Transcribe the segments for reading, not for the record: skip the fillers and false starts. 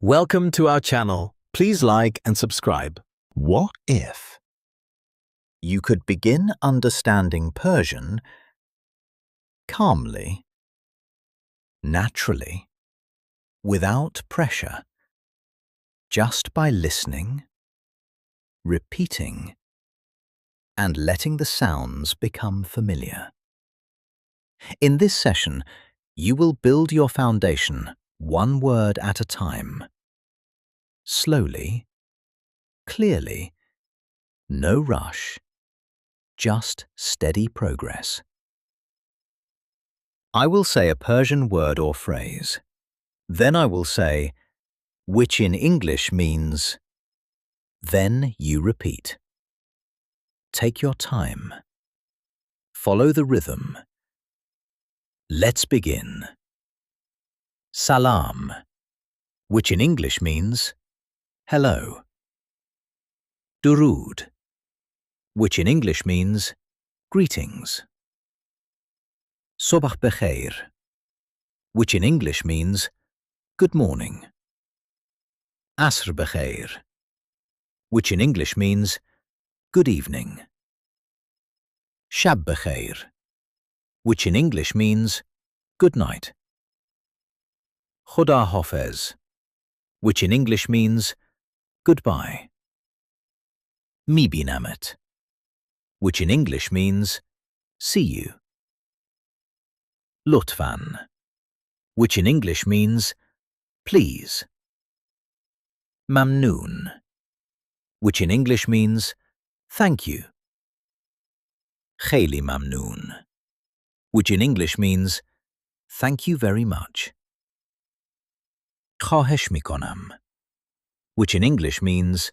Welcome to our channel. Please like and subscribe. What if you could begin understanding Persian calmly, naturally, without pressure, just by listening, repeating, and letting the sounds become familiar? In this session, you will build your foundation one word at a time. Slowly, clearly, no rush, just steady progress. I will say a Persian word or phrase. Then I will say, which in English means. Then you repeat. Take your time. Follow the rhythm. Let's begin. Salam, which in English means hello. Durud, which in English means greetings. Sobh bekhair, which in English means good morning. Asr bekhair, which in English means good evening. Shab bekhair, which in English means good night. Khuda hafez, which in English means goodbye. Mibinamet, which in English means see you. Lutfan, which in English means please. Mamnoon, which in English means thank you. Kheli mamnoon, which in English means thank you very much. Khahesh mikonam, which in English means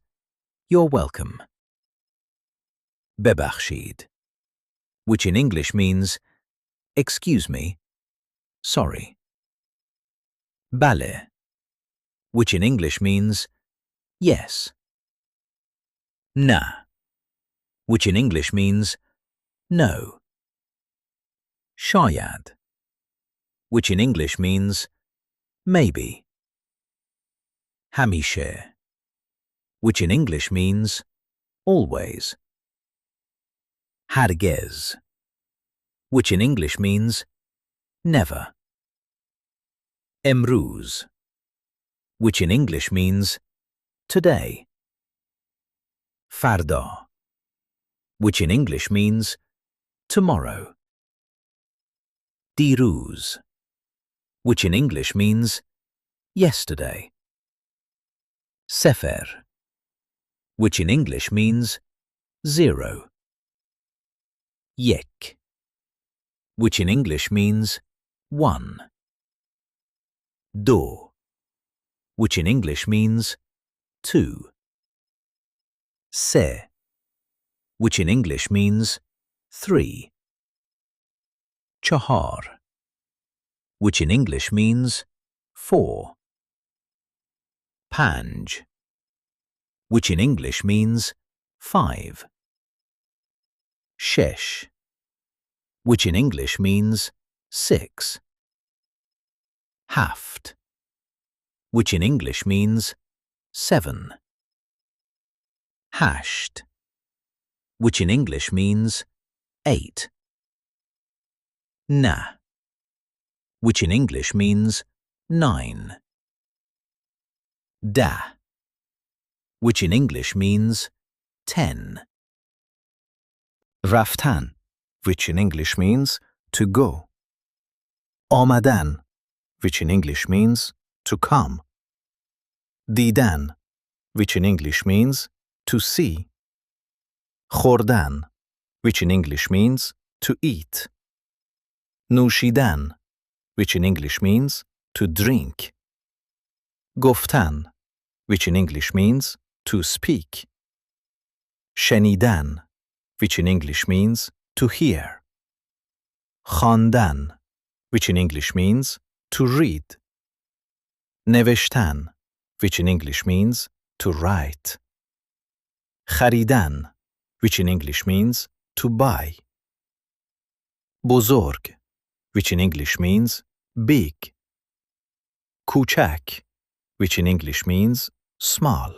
you're welcome. Bebakhshid, which in English means excuse me, sorry. Bale, which in English means yes. Na, which in English means no. Shayad, which in English means maybe. Hamishe, which in English means always. Hargez, which in English means never. Emruz, which in English means today. Farda, which in English means tomorrow. Diruz, which in English means yesterday. Sefer, which in English means 0. Yek, which in English means 1. Do, which in English means 2. Se, which in English means 3. Chahar, which in English means 4. Panj, which in English means 5. Shesh, which in English means 6. Haft, which in English means 7. Hasht, which in English means 8. Na, which in English means 9. Da, which in English means 10. Raftan, which in English means to go. Amadan, which in English means to come. Didan, which in English means to see. Khordan, which in English means to eat. Nushidan, which in English means to drink. Goftan, which in English means to speak. Shenidan, which in English means to hear. Khandan, which in English means to read. Neveshtan, which in English means to write. Kharidan, which in English means to buy. Bozorg, which in English means big. Kuchak, which in English means small.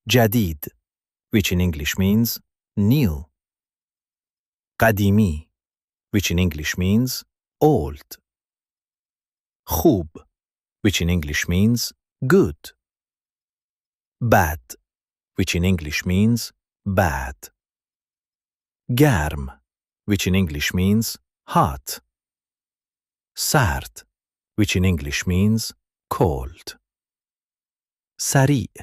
Jadid, which in English means new. Qadimi, which in English means old. Khub, which in English means good. Bad, which in English means bad. Garm, which in English means hot. Sard, which in English means cold. Sari',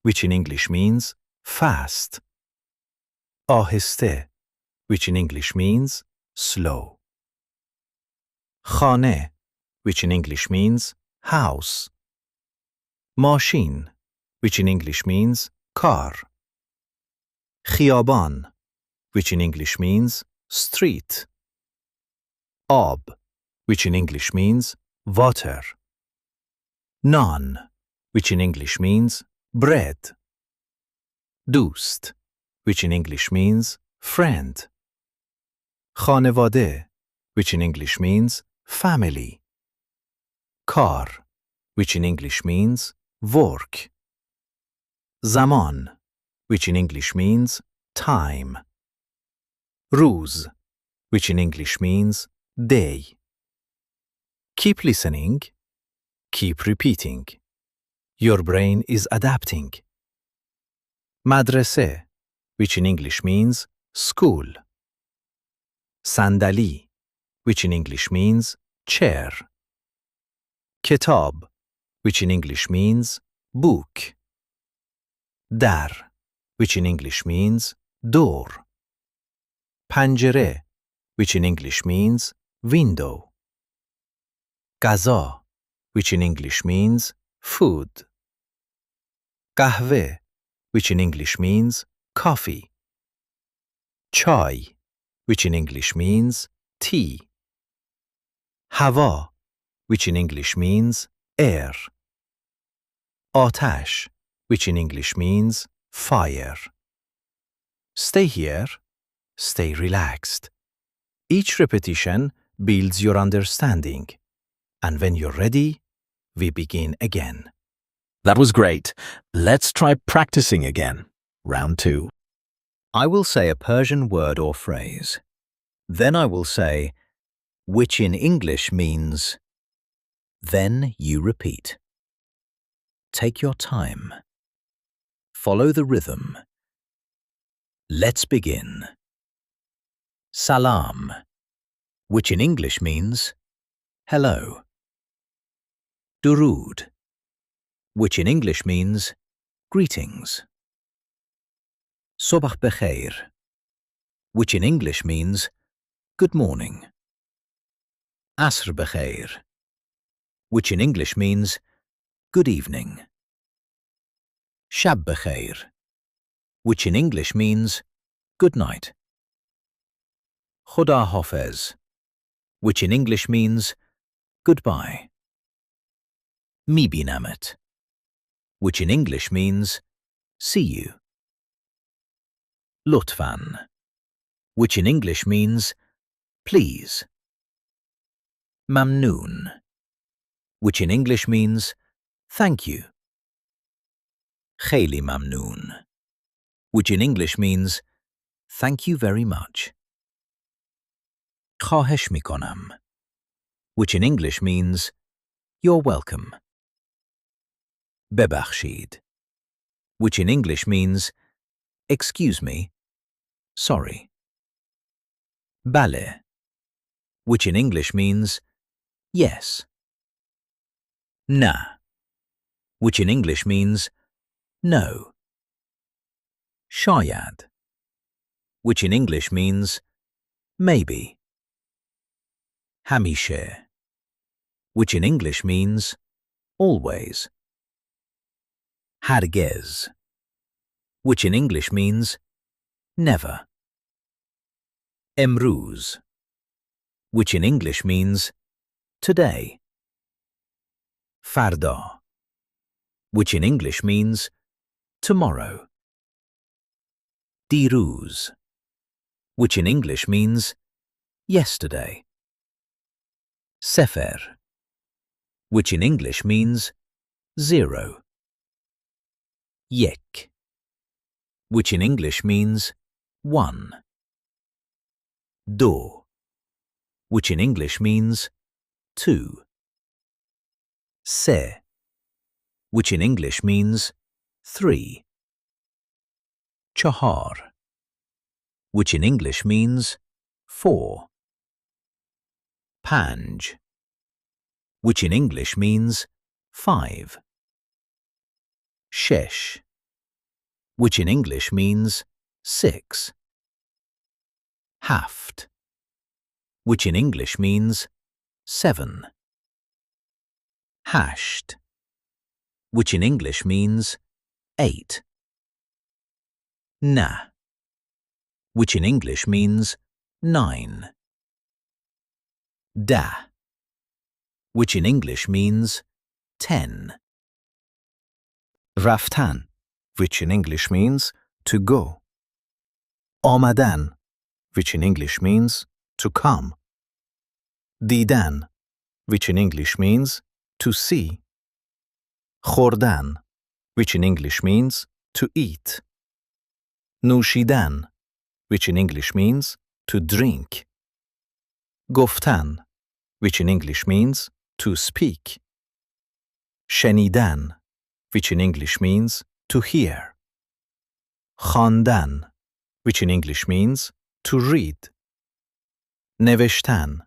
which in English means fast. Ahiste, which in English means slow. Khane, which in English means house. Mashin, which in English means car. Khiyaban, which in English means street. Ab, which in English means water. Naan, which in English means bread. Doost, which in English means friend. Khanevade, which in English means family. Kar, which in English means work. Zaman, which in English means time. Ruz, which in English means day. Keep listening, keep repeating. Your brain is adapting. Madrase, which in English means school. Sandali, which in English means chair. Kitab, which in English means book. Dar, which in English means door. Panjere, which in English means window. Gaza, which in English means food. Kahve, which in English means coffee. Chai, which in English means tea. Hava, which in English means air. Atash, which in English means fire. Stay here, stay relaxed. Each repetition builds your understanding. And when you're ready, we begin again. That was great. Let's try practicing again. Round 2. I will say a Persian word or phrase. Then I will say, which in English means. Then you repeat. Take your time. Follow the rhythm. Let's begin. Salam, which in English means hello. Durud, which in English means greetings. Sobh bekhair, which in English means good morning. Asr bekhair, which in English means good evening. Shab bekhair, which in English means good night. Khuda hafez, which in English means goodbye. Mibinamet, which in English means see you. Lutfan, which in English means please. Mamnoon, which in English means thank you. Khayli mamnoon, which in English means thank you very much. Khahesh mikonam, which in English means you're welcome. Bebakhshid, which in English means excuse me, sorry. Bale, which in English means yes. Na, which in English means no. Shayad, which in English means maybe. Hamishe, which in English means always. Hargez, which in English means never. Emruz, which in English means today. Farda, which in English means tomorrow. Diruz, which in English means yesterday. Sefer, which in English means 0. Yek, which in English means 1. Do, which in English means 2. Se, which in English means 3. Chahar, which in English means 4. Panj, which in English means 5. Shesh, which in English means 6. Haft, which in English means 7. Hashed, which in English means 8. Na, which in English means 9. Da, which in English means 10. Raftan, which in English means to go. Amadan, which in English means to come. Didan, which in English means to see. Khordan, which in English means to eat. Nushidan, which in English means to drink. Goftan, which in English means to speak. Shenidan, which in English means to hear. Khandan, which in English means to read. Neveshtan,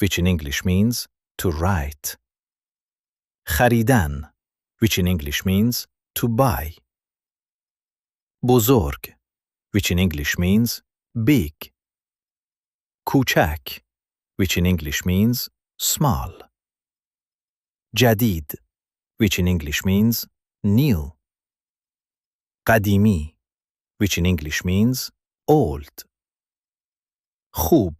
which in English means to write. Kharidan, which in English means to buy. Bozorg, which in English means big. Kuchak, which in English means small. Jadid, which in English means new. Qadimi, which in English means old. Khub,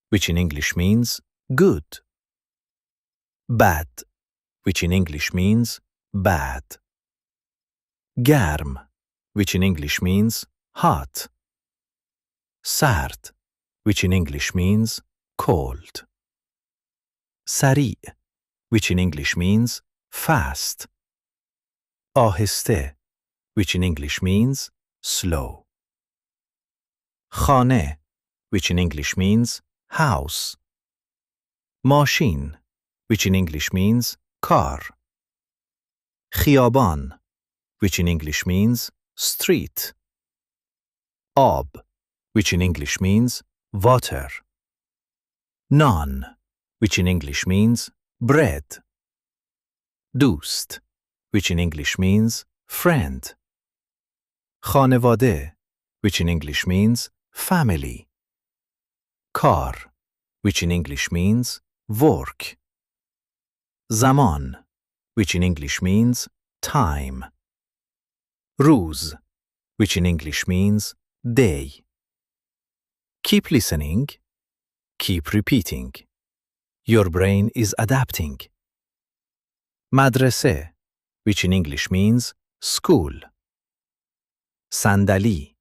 which in English means good. Bad, which in English means bad. Garm, which in English means hot. Sard, which in English means cold. Sari', which in English means fast. Ahiste, which in English means slow. Khane, which in English means house. Mashin, which in English means car. Khiyaban, which in English means street. Ab, which in English means water. Naan, which in English means bread. Doost, which in English means friend. Khanevade, which in English means family. Kar, which in English means work. Zaman, which in English means time. Ruz, which in English means day. Keep listening, keep repeating. Your brain is adapting. Madrase, which in English means school. Sandali,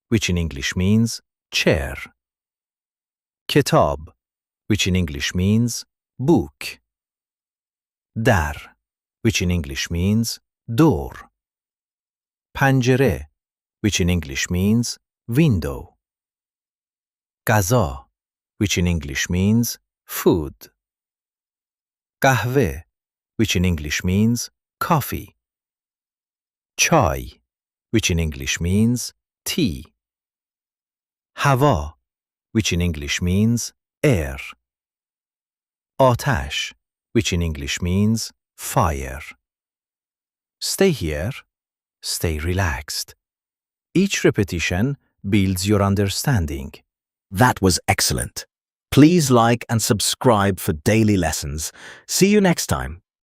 which in English means chair. Kitab, which in English means book. Dar, which in English means door. Panjere, which in English means window. Gaza, which in English means food. Kahve, which in English means coffee. Chai, which in English means tea. Hava, which in English means air. Atash, which in English means fire. Stay here, stay relaxed. Each repetition builds your understanding. That was excellent. Please like and subscribe for daily lessons. See you next time.